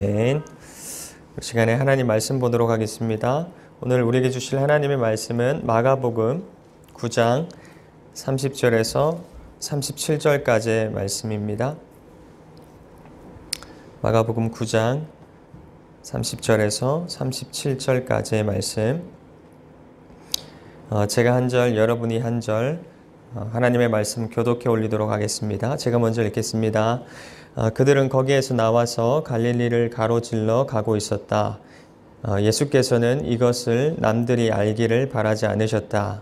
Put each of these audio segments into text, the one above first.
이 시간에 하나님 말씀 보도록 하겠습니다. 오늘 우리에게 주실 하나님의 말씀은 마가복음 9장 30절에서 37절까지의 말씀입니다. 마가복음 9장 30절에서 37절까지의 말씀. 제가 한 절, 여러분이 한 절, 하나님의 말씀 교독해 올리도록 하겠습니다. 제가 먼저 읽겠습니다. 그들은 거기에서 나와서 갈릴리를 가로질러 가고 있었다. 예수께서는 이것을 남들이 알기를 바라지 않으셨다.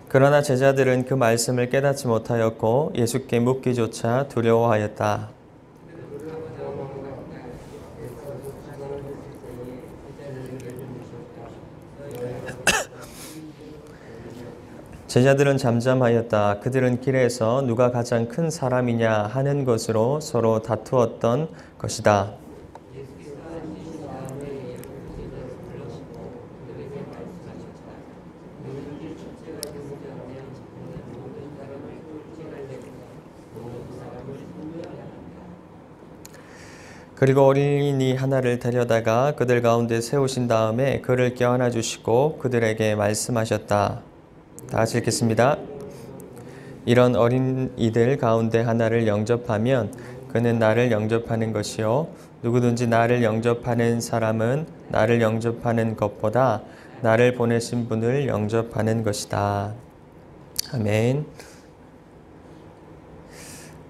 그러나 제자들은 그 말씀을 깨닫지 못하였고 예수께 묻기조차 두려워하였다. 제자들은 잠잠하였다. 그들은 길에서 누가 가장 큰 사람이냐 하는 것으로 서로 다투었던 것이다. 그리고 어린이 하나를 데려다가 그들 가운데 세우신 다음에 그를 껴안아 주시고 그들에게 말씀하셨다. 다 같이 읽겠습니다. 이런 어린이들 가운데 하나를 영접하면 그는 나를 영접하는 것이요 누구든지 나를 영접하는 사람은 나를 영접하는 것보다 나를 보내신 분을 영접하는 것이다. 아멘.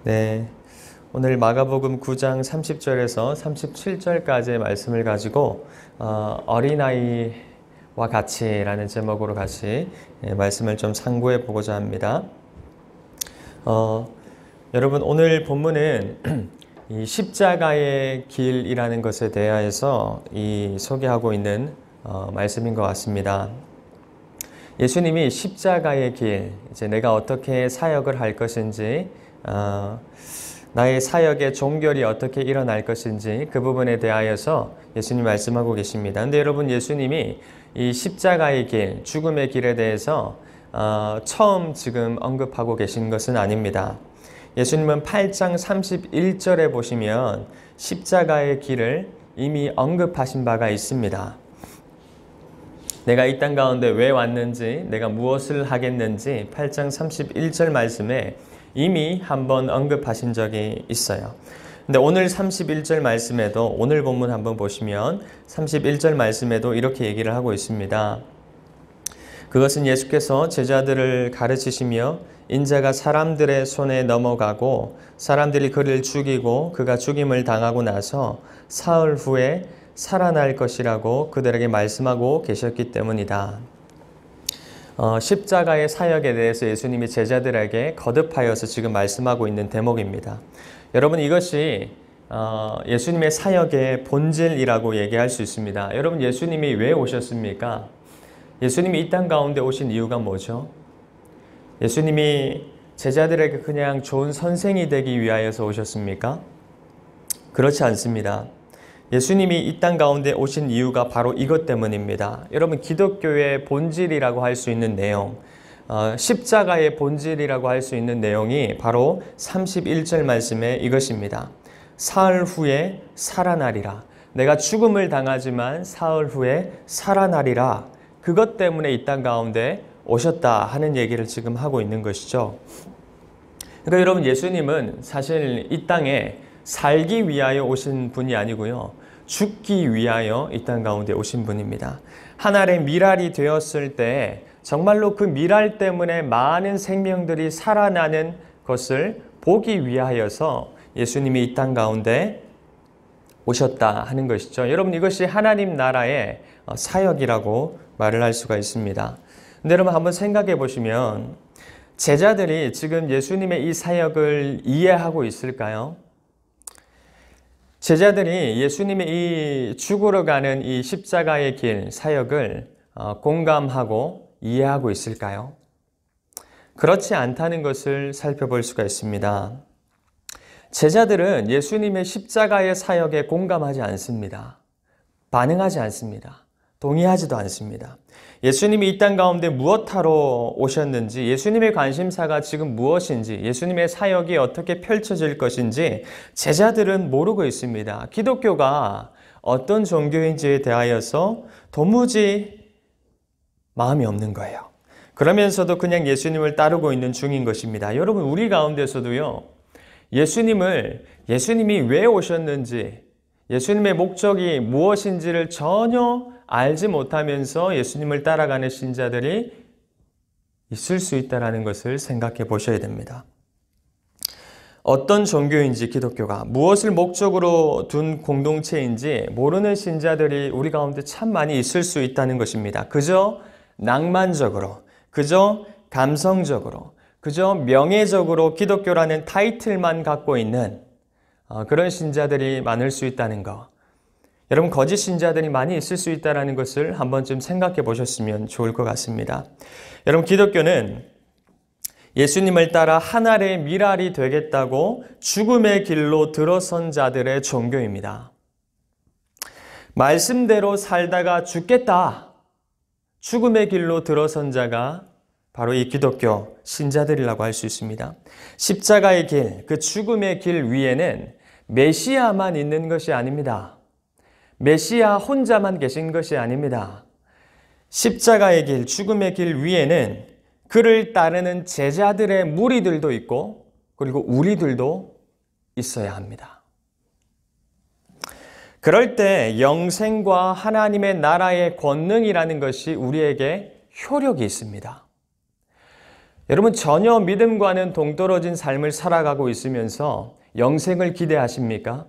네. 오늘 마가복음 9장 30절에서 37절까지의 말씀을 가지고 어린아이와 같이라는 제목으로 같이 말씀을 좀 상고해 보고자 합니다. 여러분 오늘 본문은 이 십자가의 길이라는 것에 대하여서 소개하고 있는 말씀인 것 같습니다. 예수님이 십자가의 길, 이제 내가 어떻게 사역을 할 것인지 나의 사역의 종결이 어떻게 일어날 것인지 그 부분에 대하여서 예수님 말씀하고 계십니다. 근데 여러분 예수님이 이 십자가의 길, 죽음의 길에 대해서 처음 지금 언급하고 계신 것은 아닙니다. 예수님은 8장 31절에 보시면 십자가의 길을 이미 언급하신 바가 있습니다. 내가 이 땅 가운데 왜 왔는지, 내가 무엇을 하겠는지 8장 31절 말씀에 이미 한번 언급하신 적이 있어요. 근데 오늘 31절 말씀에도 오늘 본문 한번 보시면 31절 말씀에도 이렇게 얘기를 하고 있습니다. 그것은 예수께서 제자들을 가르치시며 인자가 사람들의 손에 넘어가고 사람들이 그를 죽이고 그가 죽임을 당하고 나서 사흘 후에 살아날 것이라고 그들에게 말씀하고 계셨기 때문이다. 십자가의 사역에 대해서 예수님이 제자들에게 거듭하여서 지금 말씀하고 있는 대목입니다. 여러분 이것이 예수님의 사역의 본질이라고 얘기할 수 있습니다. 여러분 예수님이 왜 오셨습니까? 예수님이 이 땅 가운데 오신 이유가 뭐죠? 예수님이 제자들에게 그냥 좋은 선생이 되기 위하여서 오셨습니까? 그렇지 않습니다. 예수님이 이 땅 가운데 오신 이유가 바로 이것 때문입니다. 여러분 기독교의 본질이라고 할 수 있는 내용, 십자가의 본질이라고 할 수 있는 내용이 바로 31절 말씀에 이것입니다. 사흘 후에 살아나리라. 내가 죽음을 당하지만 사흘 후에 살아나리라. 그것 때문에 이 땅 가운데 오셨다 하는 얘기를 지금 하고 있는 것이죠. 그러니까 여러분 예수님은 사실 이 땅에 살기 위하여 오신 분이 아니고요. 죽기 위하여 이 땅 가운데 오신 분입니다. 한 알의 밀알이 되었을 때 정말로 그 밀알 때문에 많은 생명들이 살아나는 것을 보기 위하여서 예수님이 이 땅 가운데 오셨다 하는 것이죠. 여러분 이것이 하나님 나라의 사역이라고 말을 할 수가 있습니다. 근데 여러분 한번 생각해 보시면 제자들이 지금 예수님의 이 사역을 이해하고 있을까요? 제자들이 예수님의 이 죽으러 가는 이 십자가의 길 사역을 공감하고 이해하고 있을까요? 그렇지 않다는 것을 살펴볼 수가 있습니다. 제자들은 예수님의 십자가의 사역에 공감하지 않습니다. 반응하지 않습니다. 동의하지도 않습니다. 예수님이 이 땅 가운데 무엇하러 오셨는지, 예수님의 관심사가 지금 무엇인지, 예수님의 사역이 어떻게 펼쳐질 것인지 제자들은 모르고 있습니다. 기독교가 어떤 종교인지에 대하여서 도무지 마음이 없는 거예요. 그러면서도 그냥 예수님을 따르고 있는 중인 것입니다. 여러분, 우리 가운데서도요, 예수님이 왜 오셨는지, 예수님의 목적이 무엇인지를 전혀 알지 못하면서 예수님을 따라가는 신자들이 있을 수 있다는 것을 생각해 보셔야 됩니다. 어떤 종교인지 기독교가 무엇을 목적으로 둔 공동체인지 모르는 신자들이 우리 가운데 참 많이 있을 수 있다는 것입니다. 그저 낭만적으로, 그저 감성적으로, 그저 명예적으로 기독교라는 타이틀만 갖고 있는 그런 신자들이 많을 수 있다는 것. 여러분, 거짓 신자들이 많이 있을 수 있다는 것을 한 번쯤 생각해 보셨으면 좋을 것 같습니다. 여러분, 기독교는 예수님을 따라 하늘의 미랄이 되겠다고 죽음의 길로 들어선 자들의 종교입니다. 말씀대로 살다가 죽겠다, 죽음의 길로 들어선 자가 바로 이 기독교 신자들이라고 할 수 있습니다. 십자가의 길, 그 죽음의 길 위에는 메시아만 있는 것이 아닙니다. 메시아 혼자만 계신 것이 아닙니다. 십자가의 길, 죽음의 길 위에는 그를 따르는 제자들의 무리들도 있고, 그리고 우리들도 있어야 합니다. 그럴 때 영생과 하나님의 나라의 권능이라는 것이 우리에게 효력이 있습니다. 여러분, 전혀 믿음과는 동떨어진 삶을 살아가고 있으면서 영생을 기대하십니까?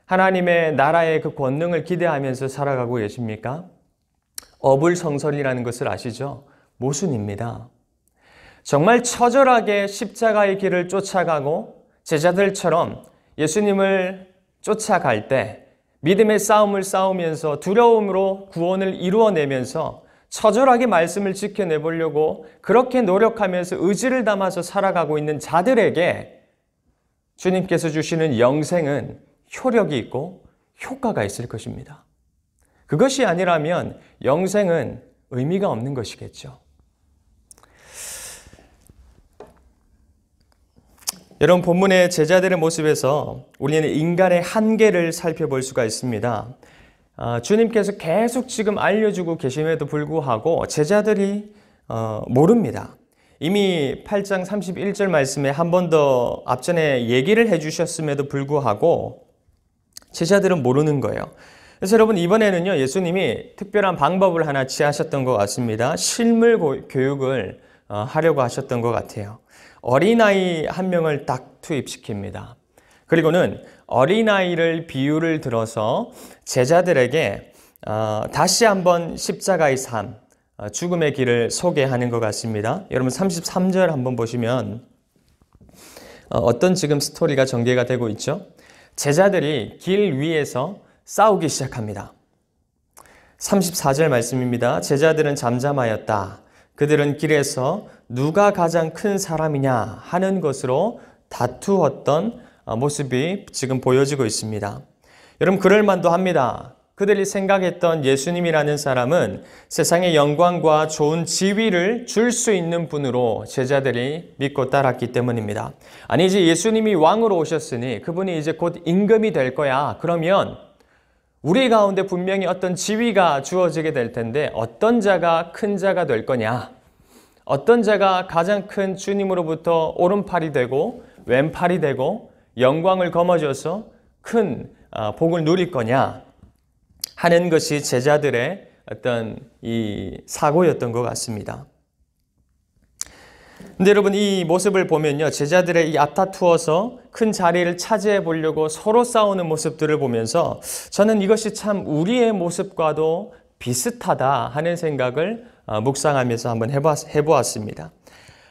하나님의 나라의 그 권능을 기대하면서 살아가고 계십니까? 어불성설이라는 것을 아시죠? 모순입니다. 정말 처절하게 십자가의 길을 쫓아가고 제자들처럼 예수님을 쫓아갈 때 믿음의 싸움을 싸우면서 두려움으로 구원을 이루어내면서 처절하게 말씀을 지켜내보려고 그렇게 노력하면서 의지를 담아서 살아가고 있는 자들에게 주님께서 주시는 영생은 효력이 있고 효과가 있을 것입니다. 그것이 아니라면 영생은 의미가 없는 것이겠죠. 여러분, 본문의 제자들의 모습에서 우리는 인간의 한계를 살펴볼 수가 있습니다. 주님께서 계속 지금 알려주고 계심에도 불구하고 제자들이 모릅니다. 이미 8장 31절 말씀에 한 번 더 앞전에 얘기를 해주셨음에도 불구하고 제자들은 모르는 거예요. 그래서 여러분, 이번에는요, 예수님이 특별한 방법을 하나 취하셨던 것 같습니다. 실물 교육을 하려고 하셨던 것 같아요. 어린아이 한 명을 딱 투입시킵니다. 그리고는 어린아이를 비유를 들어서 제자들에게 다시 한번 십자가의 삶, 죽음의 길을 소개하는 것 같습니다. 여러분, 33절 한번 보시면 어떤 지금 스토리가 전개가 되고 있죠? 제자들이 길 위에서 싸우기 시작합니다. 34절 말씀입니다. 제자들은 잠잠하였다. 그들은 길에서 누가 가장 큰 사람이냐 하는 것으로 다투었던 모습이 지금 보여지고 있습니다. 여러분, 그럴만도 합니다. 그들이 생각했던 예수님이라는 사람은 세상의 영광과 좋은 지위를 줄 수 있는 분으로 제자들이 믿고 따랐기 때문입니다. 아니, 이제 예수님이 왕으로 오셨으니 그분이 이제 곧 임금이 될 거야. 그러면 우리 가운데 분명히 어떤 지위가 주어지게 될 텐데 어떤 자가 큰 자가 될 거냐? 어떤 자가 가장 큰 주님으로부터 오른팔이 되고 왼팔이 되고 영광을 거머쥐어서 큰 복을 누릴 거냐 하는 것이 제자들의 어떤 이 사고였던 것 같습니다. 근데 여러분, 이 모습을 보면요, 제자들의 이 앞다투어서 큰 자리를 차지해 보려고 서로 싸우는 모습들을 보면서 저는 이것이 참 우리의 모습과도 비슷하다 하는 생각을 묵상하면서 한번 해보았습니다.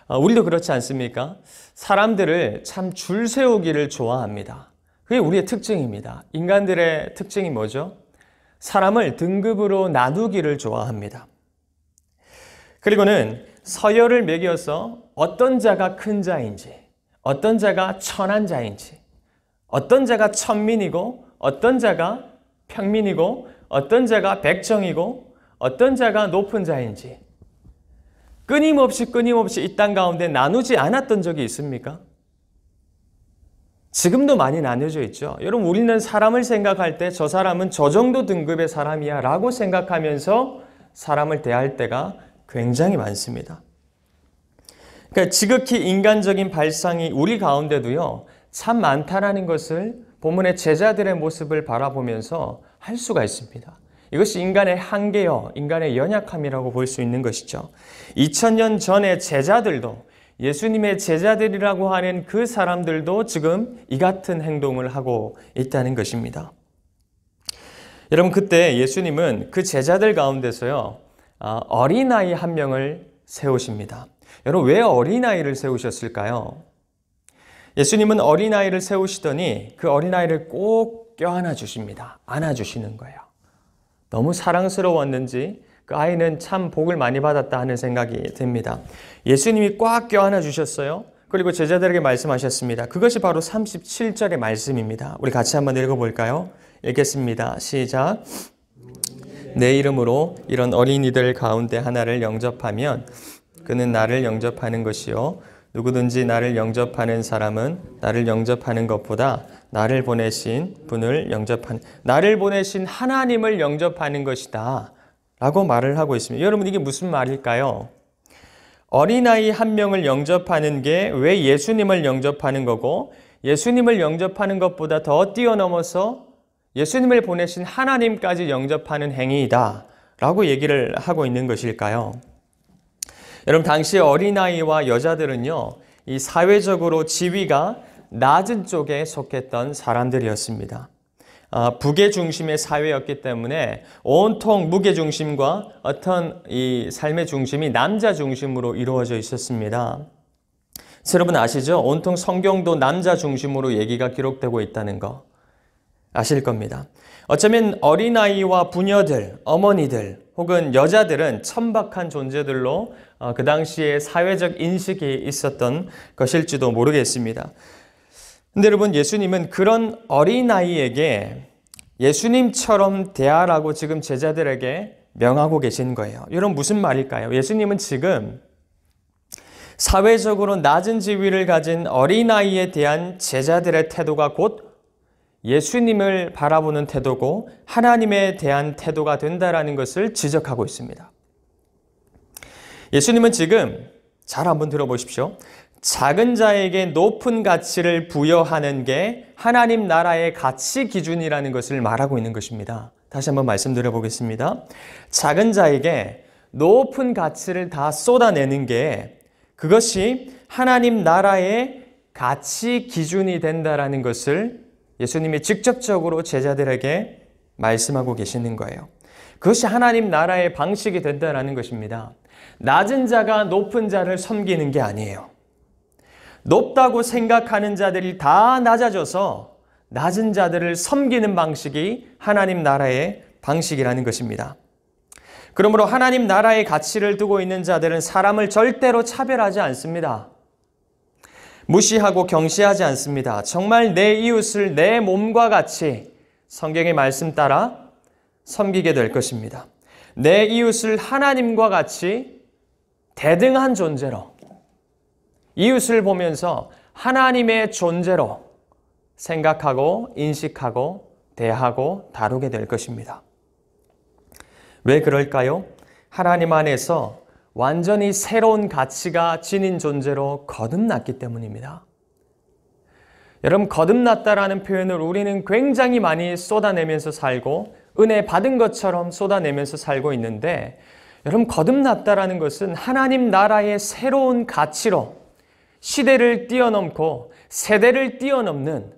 우리도 그렇지 않습니까? 사람들을 참 줄 세우기를 좋아합니다. 그게 우리의 특징입니다. 인간들의 특징이 뭐죠? 사람을 등급으로 나누기를 좋아합니다. 그리고는 서열을 매겨서 어떤 자가 큰 자인지, 어떤 자가 천한 자인지, 어떤 자가 천민이고 어떤 자가 평민이고 어떤 자가 백정이고 어떤 자가 높은 자인지 끊임없이 이 땅 가운데 나누지 않았던 적이 있습니까? 지금도 많이 나뉘어져 있죠. 여러분, 우리는 사람을 생각할 때 저 사람은 저 정도 등급의 사람이야 라고 생각하면서 사람을 대할 때가 굉장히 많습니다. 그러니까 지극히 인간적인 발상이 우리 가운데도요, 참 많다라는 것을 본문의 제자들의 모습을 바라보면서 할 수가 있습니다. 이것이 인간의 한계요, 인간의 연약함이라고 볼 수 있는 것이죠. 2000년 전의 제자들도, 예수님의 제자들이라고 하는 그 사람들도 지금 이 같은 행동을 하고 있다는 것입니다. 여러분, 그때 예수님은 그 제자들 가운데서요, 어린아이 한 명을 세우십니다. 여러분, 왜 어린아이를 세우셨을까요? 예수님은 어린아이를 세우시더니 그 어린아이를 꼭 껴안아 주십니다. 안아주시는 거예요. 너무 사랑스러웠는지 그 아이는 참 복을 많이 받았다 하는 생각이 듭니다. 예수님이 꽉 껴안아 주셨어요. 그리고 제자들에게 말씀하셨습니다. 그것이 바로 37절의 말씀입니다. 우리 같이 한번 읽어볼까요? 읽겠습니다. 시작. 내 이름으로 이런 어린이들 가운데 하나를 영접하면 그는 나를 영접하는 것이요, 누구든지 나를 영접하는 사람은 나를 영접하는 것보다 나를 보내신 분을 나를 보내신 하나님을 영접하는 것이다 라고 말을 하고 있습니다. 여러분, 이게 무슨 말일까요? 어린아이 한 명을 영접하는 게 왜 예수님을 영접하는 거고, 예수님을 영접하는 것보다 더 뛰어넘어서 예수님을 보내신 하나님까지 영접하는 행위이다 라고 얘기를 하고 있는 것일까요? 여러분, 당시 어린아이와 여자들은요, 이 사회적으로 지위가 낮은 쪽에 속했던 사람들이었습니다. 부계 중심의 사회였기 때문에 온통 무게 중심과 어떤 이 삶의 중심이 남자 중심으로 이루어져 있었습니다. 여러분 아시죠? 온통 성경도 남자 중심으로 얘기가 기록되고 있다는 거 아실 겁니다. 어쩌면 어린아이와 부녀들, 어머니들 혹은 여자들은 천박한 존재들로 그 당시에 사회적 인식이 있었던 것일지도 모르겠습니다. 근데 여러분, 예수님은 그런 어린아이에게 예수님처럼 대하라고 지금 제자들에게 명하고 계신 거예요. 여러분, 무슨 말일까요? 예수님은 지금 사회적으로 낮은 지위를 가진 어린아이에 대한 제자들의 태도가 곧 예수님을 바라보는 태도고 하나님에 대한 태도가 된다라는 것을 지적하고 있습니다. 예수님은 지금 잘 한번 들어보십시오. 작은 자에게 높은 가치를 부여하는 게 하나님 나라의 가치 기준이라는 것을 말하고 있는 것입니다. 다시 한번 말씀드려 보겠습니다. 작은 자에게 높은 가치를 다 쏟아내는 게 그것이 하나님 나라의 가치 기준이 된다라는 것을 예수님이 직접적으로 제자들에게 말씀하고 계시는 거예요. 그것이 하나님 나라의 방식이 된다라는 것입니다. 낮은 자가 높은 자를 섬기는 게 아니에요. 높다고 생각하는 자들이 다 낮아져서 낮은 자들을 섬기는 방식이 하나님 나라의 방식이라는 것입니다. 그러므로 하나님 나라의 가치를 두고 있는 자들은 사람을 절대로 차별하지 않습니다. 무시하고 경시하지 않습니다. 정말 내 이웃을 내 몸과 같이 성경의 말씀 따라 섬기게 될 것입니다. 내 이웃을 하나님과 같이 대등한 존재로, 이웃을 보면서 하나님의 존재로 생각하고 인식하고 대하고 다루게 될 것입니다. 왜 그럴까요? 하나님 안에서 완전히 새로운 가치가 지닌 존재로 거듭났기 때문입니다. 여러분, 거듭났다라는 표현을 우리는 굉장히 많이 쏟아내면서 살고 은혜 받은 것처럼 쏟아내면서 살고 있는데, 여러분, 거듭났다라는 것은 하나님 나라의 새로운 가치로 시대를 뛰어넘고 세대를 뛰어넘는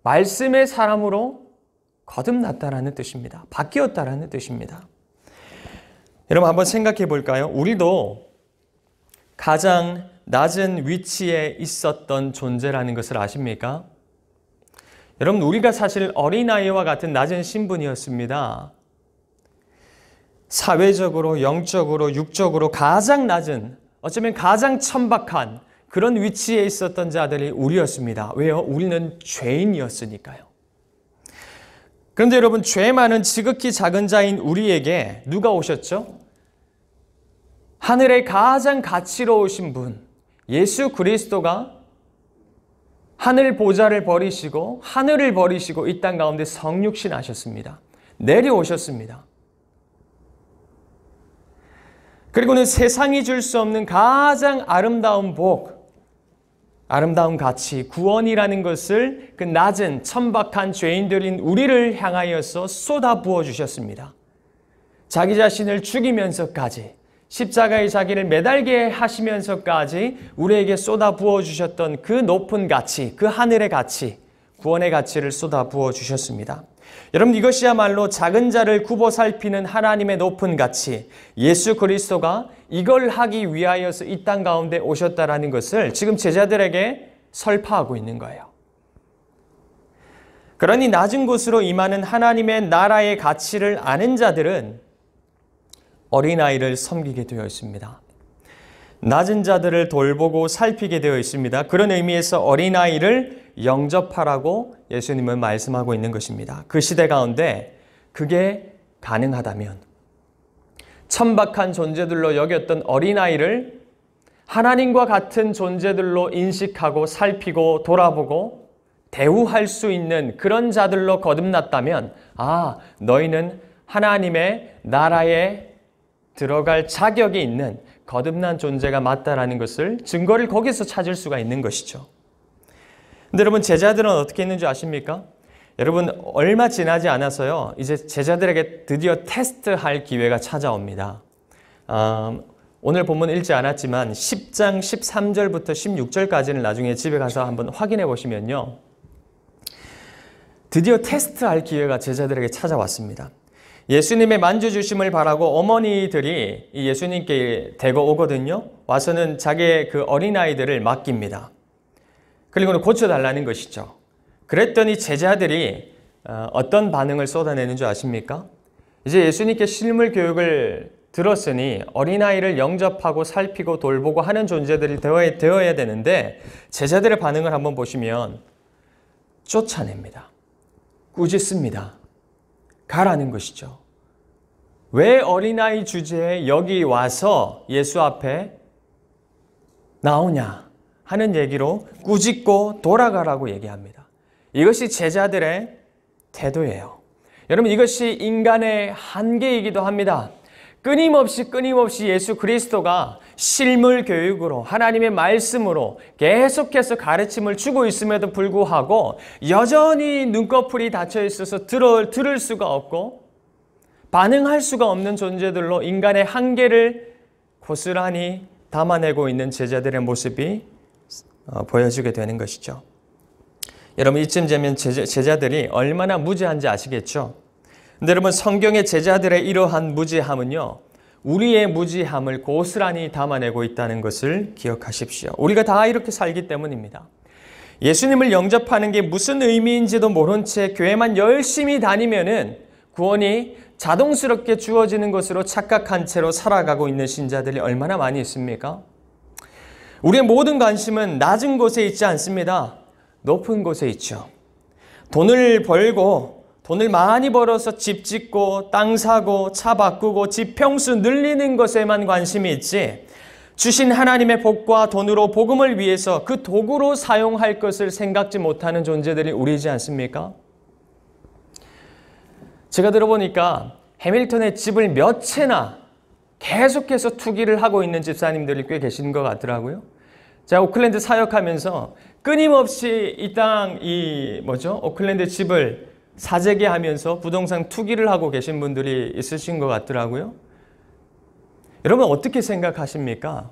말씀의 사람으로 거듭났다라는 뜻입니다. 바뀌었다라는 뜻입니다. 여러분, 한번 생각해 볼까요? 우리도 가장 낮은 위치에 있었던 존재라는 것을 아십니까? 여러분, 우리가 사실 어린아이와 같은 낮은 신분이었습니다. 사회적으로, 영적으로, 육적으로 가장 낮은, 어쩌면 가장 천박한 그런 위치에 있었던 자들이 우리였습니다. 왜요? 우리는 죄인이었으니까요. 그런데 여러분, 죄 많은 지극히 작은 자인 우리에게 누가 오셨죠? 하늘의 가장 가치로우신 분, 예수 그리스도가 하늘 보좌를 버리시고 하늘을 버리시고 이 땅 가운데 성육신하셨습니다. 내려오셨습니다. 그리고는 세상이 줄 수 없는 가장 아름다운 복, 아름다운 가치, 구원이라는 것을 그 낮은 천박한 죄인들인 우리를 향하여서 쏟아 부어 주셨습니다. 자기 자신을 죽이면서까지, 십자가에 자기를 매달게 하시면서까지 우리에게 쏟아 부어 주셨던 그 높은 가치, 그 하늘의 가치, 구원의 가치를 쏟아 부어 주셨습니다. 여러분, 이것이야말로 작은 자를 굽어 살피는 하나님의 높은 가치, 예수 그리스도가 이걸 하기 위하여서 이 땅 가운데 오셨다라는 것을 지금 제자들에게 설파하고 있는 거예요. 그러니 낮은 곳으로 임하는 하나님의 나라의 가치를 아는 자들은 어린아이를 섬기게 되어 있습니다. 낮은 자들을 돌보고 살피게 되어 있습니다. 그런 의미에서 어린아이를 영접하라고 예수님은 말씀하고 있는 것입니다. 그 시대 가운데 그게 가능하다면 천박한 존재들로 여겼던 어린아이를 하나님과 같은 존재들로 인식하고 살피고 돌아보고 대우할 수 있는 그런 자들로 거듭났다면, 아, 너희는 하나님의 나라에 들어갈 자격이 있는 거듭난 존재가 맞다라는 것을, 증거를 거기서 찾을 수가 있는 것이죠. 근데 여러분, 제자들은 어떻게 했는지 아십니까? 여러분, 얼마 지나지 않아서요, 이제 제자들에게 드디어 테스트할 기회가 찾아옵니다. 오늘 본문 읽지 않았지만 10장 13절부터 16절까지는 나중에 집에 가서 한번 확인해 보시면요, 드디어 테스트할 기회가 제자들에게 찾아왔습니다. 예수님의 만져주심을 바라고 어머니들이 예수님께 데리고 오거든요. 와서는 자기의 그 어린아이들을 맡깁니다. 그리고는 고쳐달라는 것이죠. 그랬더니 제자들이 어떤 반응을 쏟아내는 줄 아십니까? 이제 예수님께 실물 교육을 들었으니 어린아이를 영접하고 살피고 돌보고 하는 존재들이 되어야 되는데, 제자들의 반응을 한번 보시면 쫓아냅니다. 꾸짖습니다. 가라는 것이죠. 왜 어린아이 주제에 여기 와서 예수 앞에 나오냐 하는 얘기로 꾸짖고 돌아가라고 얘기합니다. 이것이 제자들의 태도예요. 여러분, 이것이 인간의 한계이기도 합니다. 끊임없이 예수 그리스도가 실물 교육으로 하나님의 말씀으로 계속해서 가르침을 주고 있음에도 불구하고 여전히 눈꺼풀이 닫혀 있어서 들을 수가 없고 반응할 수가 없는 존재들로 인간의 한계를 고스란히 담아내고 있는 제자들의 모습이 보여지게 되는 것이죠. 여러분, 이쯤 되면 제자들이 얼마나 무지한지 아시겠죠? 근데 여러분, 성경의 제자들의 이러한 무지함은요, 우리의 무지함을 고스란히 담아내고 있다는 것을 기억하십시오. 우리가 다 이렇게 살기 때문입니다. 예수님을 영접하는 게 무슨 의미인지도 모른 채 교회만 열심히 다니면은 구원이 자동스럽게 주어지는 것으로 착각한 채로 살아가고 있는 신자들이 얼마나 많이 있습니까? 우리의 모든 관심은 낮은 곳에 있지 않습니다. 높은 곳에 있죠. 돈을 벌고 돈을 많이 벌어서 집 짓고 땅 사고 차 바꾸고 집 평수 늘리는 것에만 관심이 있지, 주신 하나님의 복과 돈으로 복음을 위해서 그 도구로 사용할 것을 생각지 못하는 존재들이 우리이지 않습니까? 제가 들어보니까 해밀턴의 집을 몇 채나 계속해서 투기를 하고 있는 집사님들이 꽤 계신 것 같더라고요. 제가 오클랜드 사역하면서 끊임없이 오클랜드 집을 사재기하면서 부동산 투기를 하고 계신 분들이 있으신 것 같더라고요. 여러분, 어떻게 생각하십니까?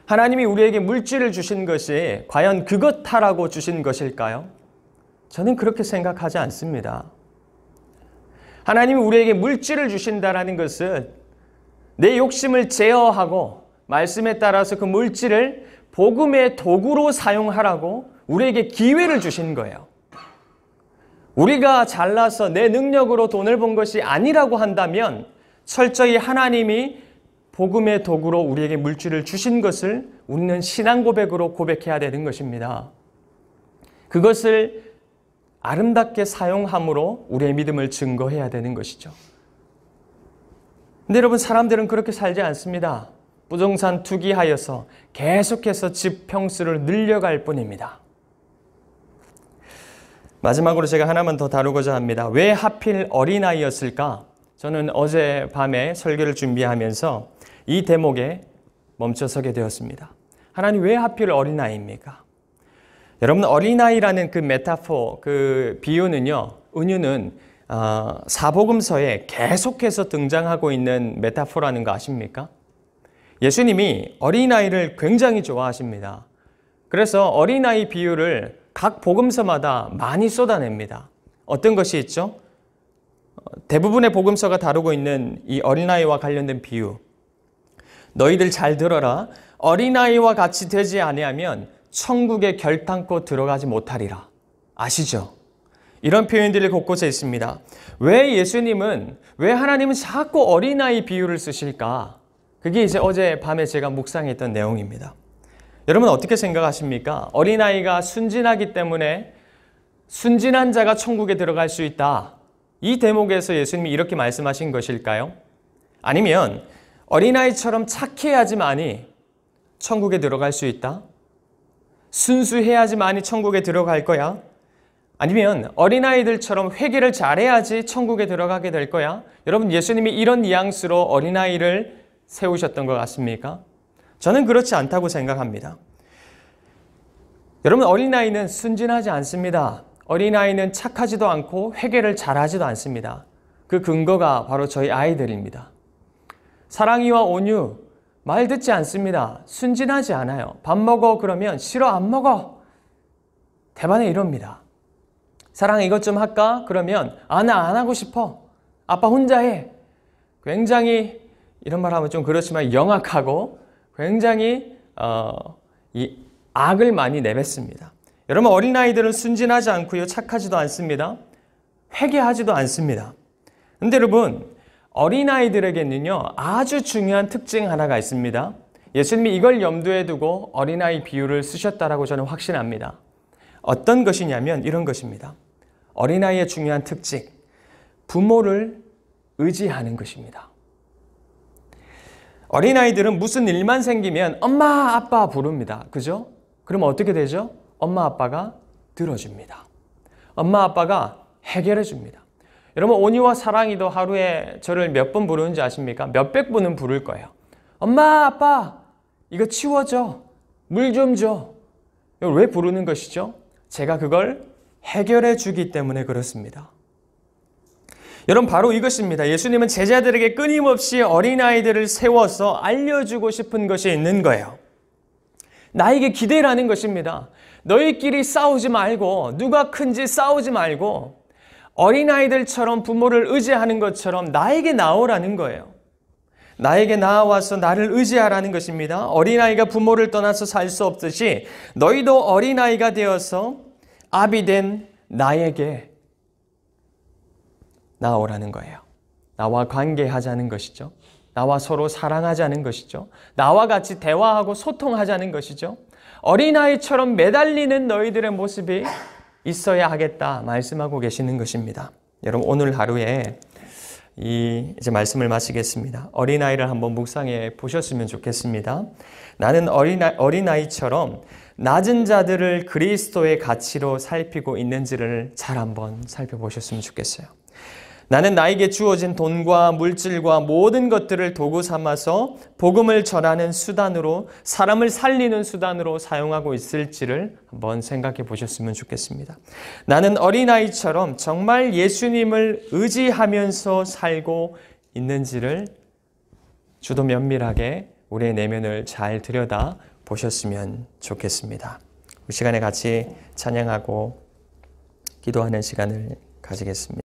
하나님이 우리에게 물질을 주신 것이 과연 그것 하라고 주신 것일까요? 저는 그렇게 생각하지 않습니다. 하나님이 우리에게 물질을 주신다는 것은 내 욕심을 제어하고 말씀에 따라서 그 물질을 복음의 도구로 사용하라고 우리에게 기회를 주신 거예요. 우리가 잘나서 내 능력으로 돈을 번 것이 아니라고 한다면 철저히 하나님이 복음의 도구로 우리에게 물질을 주신 것을 우리는 신앙 고백으로 고백해야 되는 것입니다. 그것을 아름답게 사용함으로 우리의 믿음을 증거해야 되는 것이죠. 근데 여러분, 사람들은 그렇게 살지 않습니다. 부동산 투기하여서 계속해서 집 평수를 늘려갈 뿐입니다. 마지막으로 제가 하나만 더 다루고자 합니다. 왜 하필 어린아이였을까? 저는 어젯밤에 설교를 준비하면서 이 대목에 멈춰서게 되었습니다. 하나님, 왜 하필 어린아이입니까? 여러분, 어린아이라는 그 메타포, 그 비유는요, 은유는 사복음서에 계속해서 등장하고 있는 메타포라는 거 아십니까? 예수님이 어린아이를 굉장히 좋아하십니다. 그래서 어린아이 비유를 각 복음서마다 많이 쏟아냅니다. 어떤 것이 있죠? 대부분의 복음서가 다루고 있는 이 어린아이와 관련된 비유. 너희들 잘 들어라. 어린아이와 같이 되지 아니하면 천국에 결탄코 들어가지 못하리라. 아시죠? 이런 표현들이 곳곳에 있습니다. 왜 하나님은 자꾸 어린아이 비유를 쓰실까? 그게 이제 어젯밤에 제가 묵상했던 내용입니다. 여러분, 어떻게 생각하십니까? 어린아이가 순진하기 때문에 순진한 자가 천국에 들어갈 수 있다. 이 대목에서 예수님이 이렇게 말씀하신 것일까요? 아니면 어린아이처럼 착해야지만이 천국에 들어갈 수 있다? 순수해야지만이 천국에 들어갈 거야? 아니면 어린아이들처럼 회개를 잘해야지 천국에 들어가게 될 거야? 여러분, 예수님이 이런 뉘앙스로 어린아이를 세우셨던 것 같습니까? 저는 그렇지 않다고 생각합니다. 여러분, 어린아이는 순진하지 않습니다. 어린아이는 착하지도 않고 회개를 잘하지도 않습니다. 그 근거가 바로 저희 아이들입니다. 사랑이와 온유, 말 듣지 않습니다. 순진하지 않아요. 밥 먹어 그러면 싫어, 안 먹어. 대반에 이럽니다. 사랑 이것 좀 할까? 그러면 나 안 하고 싶어. 아빠 혼자 해. 굉장히, 이런 말 하면 좀 그렇지만 영악하고 굉장히 이 악을 많이 내뱉습니다. 여러분, 어린아이들은 순진하지 않고요, 착하지도 않습니다. 회개하지도 않습니다. 근데 여러분, 어린아이들에게는요, 아주 중요한 특징 하나가 있습니다. 예수님이 이걸 염두에 두고 어린아이 비유를 쓰셨다라고 저는 확신합니다. 어떤 것이냐면 이런 것입니다. 어린아이의 중요한 특징, 부모를 의지하는 것입니다. 어린아이들은 무슨 일만 생기면 엄마, 아빠 부릅니다. 그죠? 그러면 어떻게 되죠? 엄마, 아빠가 들어줍니다. 엄마, 아빠가 해결해 줍니다. 여러분, 온유와 사랑이도 하루에 저를 몇 번 부르는지 아십니까? 몇백 번은 부를 거예요. 엄마, 아빠, 이거 치워줘. 물 좀 줘. 왜 부르는 것이죠? 제가 그걸 해결해 주기 때문에 그렇습니다. 여러분, 바로 이것입니다. 예수님은 제자들에게 끊임없이 어린아이들을 세워서 알려주고 싶은 것이 있는 거예요. 나에게 기대라는 것입니다. 너희끼리 싸우지 말고, 누가 큰지 싸우지 말고, 어린아이들처럼 부모를 의지하는 것처럼 나에게 나오라는 거예요. 나에게 나와서 나를 의지하라는 것입니다. 어린아이가 부모를 떠나서 살 수 없듯이 너희도 어린아이가 되어서 아비 된 나에게 나오라는 거예요. 나와 관계하자는 것이죠. 나와 서로 사랑하자는 것이죠. 나와 같이 대화하고 소통하자는 것이죠. 어린아이처럼 매달리는 너희들의 모습이 있어야 하겠다 말씀하고 계시는 것입니다. 여러분, 오늘 하루에 이제 말씀을 마치겠습니다. 어린아이를 한번 묵상해 보셨으면 좋겠습니다. 나는 어린아이처럼 낮은 자들을 그리스도의 가치로 살피고 있는지를 잘 한번 살펴보셨으면 좋겠어요. 나는 나에게 주어진 돈과 물질과 모든 것들을 도구 삼아서 복음을 전하는 수단으로, 사람을 살리는 수단으로 사용하고 있을지를 한번 생각해 보셨으면 좋겠습니다. 나는 어린아이처럼 정말 예수님을 의지하면서 살고 있는지를 주도 면밀하게 우리의 내면을 잘 들여다 보셨으면 좋겠습니다. 이 시간에 같이 찬양하고 기도하는 시간을 가지겠습니다.